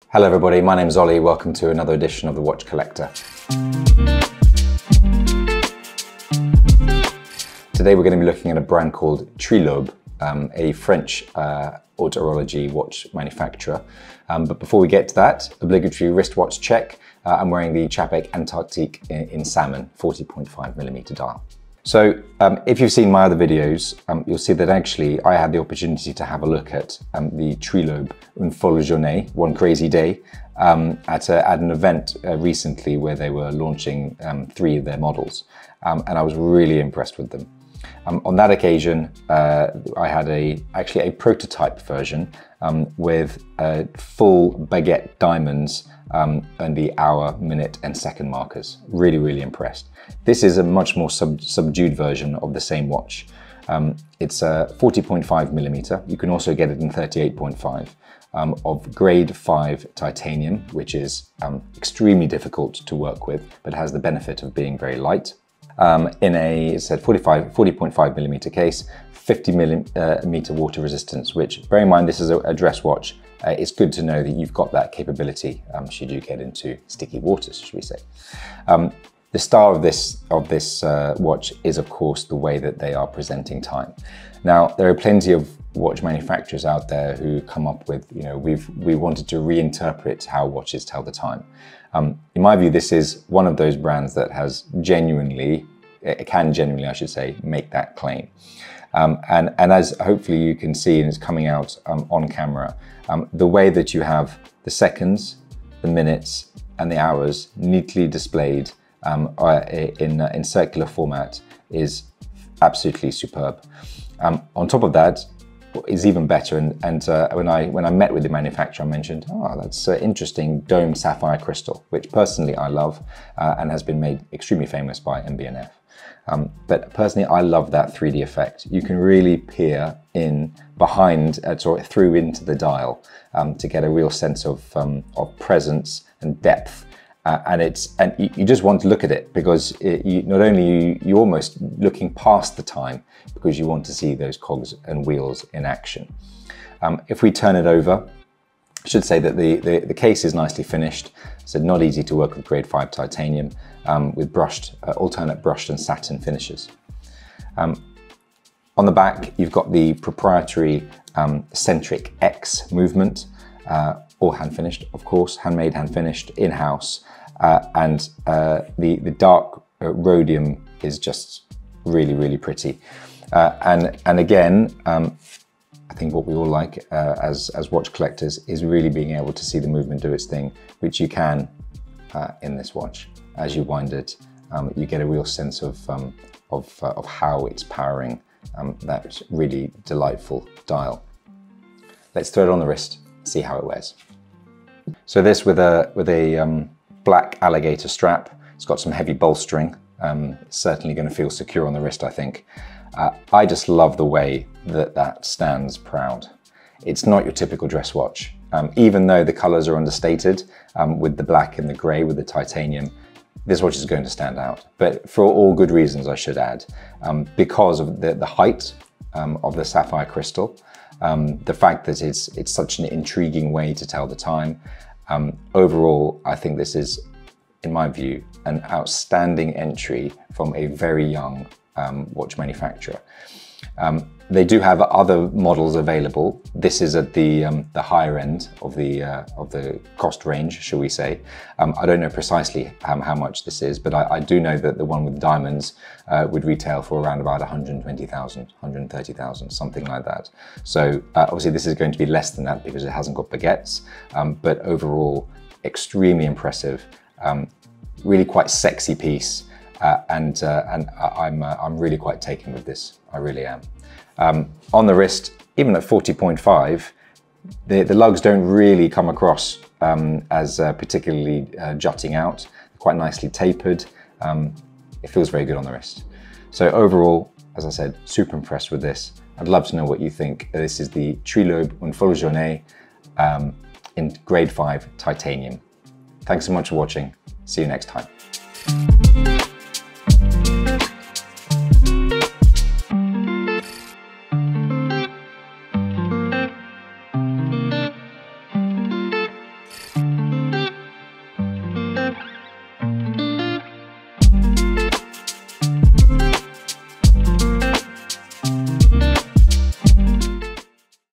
Hello everybody, my name's Ollie. Welcome to another edition of The Watch Collector. Today we're going to be looking at a brand called Trilobe, a French haute horloge watch manufacturer. But before we get to that, obligatory wristwatch check. I'm wearing the Chapek Antarctique in salmon, 40.5mm dial. So if you've seen my other videos, you'll see that actually I had the opportunity to have a look at the Trilobe Une Folle Journée, one crazy day, at an event recently where they were launching 3 of their models, and I was really impressed with them. On that occasion, I had actually a prototype version with full baguette diamonds and the hour, minute and second markers. Really impressed. This is a much more subdued version of the same watch. It's 40.5mm. You can also get it in 38.5 of grade 5 titanium, which is extremely difficult to work with, but has the benefit of being very light. In a, it said 40.5mm case, 50mm water resistance, which, bear in mind, this is a dress watch. It's good to know that you've got that capability should you get into sticky waters, should we say. The star of this watch is, of course, the way that they are presenting time. Now, there are plenty of watch manufacturers out there who come up with, we wanted to reinterpret how watches tell the time. In my view, this is one of those brands that has can genuinely, I should say, make that claim. And as hopefully you can see, and it's coming out on camera, the way that you have the seconds, the minutes and the hours neatly displayed in circular format is absolutely superb. On top of that, is even better, and when I met with the manufacturer, I mentioned, oh, that's interesting domed sapphire crystal, which personally I love and has been made extremely famous by MB&F. But personally, I love that 3D effect. You can really peer in behind, through into the dial to get a real sense of presence and depth. And you just want to look at it because not only you're almost looking past the time because you want to see those cogs and wheels in action. If we turn it over, I should say that the case is nicely finished. So not easy to work with grade 5 titanium with alternate brushed and satin finishes. On the back, you've got the proprietary centric X movement, all hand finished, of course, handmade, hand finished, in-house. And the dark rhodium is just really pretty. And again, I think what we all like as watch collectors is really being able to see the movement do its thing, which you can in this watch. As you wind it, you get a real sense of how it's powering that really delightful dial. Let's throw it on the wrist, see how it wears. So this with a black alligator strap. It's got some heavy bolstering. It's certainly going to feel secure on the wrist, I think. I just love the way that stands proud. It's not your typical dress watch. Even though the colors are understated with the black and the gray with the titanium, this watch is going to stand out. But for all good reasons, I should add, because of the height of the sapphire crystal, the fact that it's such an intriguing way to tell the time. Overall, I think this is, in my view, an outstanding entry from a very young watch manufacturer. They do have other models available. This is at the higher end of the cost range, shall we say. I don't know precisely how much this is, but I do know that the one with diamonds would retail for around about 120,000, 130,000, something like that. So obviously this is going to be less than that because it hasn't got baguettes, but overall extremely impressive, really quite sexy piece, and I'm really quite taken with this. I really am. On the wrist, even at 40.5, the lugs don't really come across as particularly jutting out. They're quite nicely tapered. It feels very good on the wrist. So overall, as I said, super impressed with this. I'd love to know what you think. This is the Trilobe Une Folle Journée in grade 5 titanium. Thanks so much for watching. See you next time.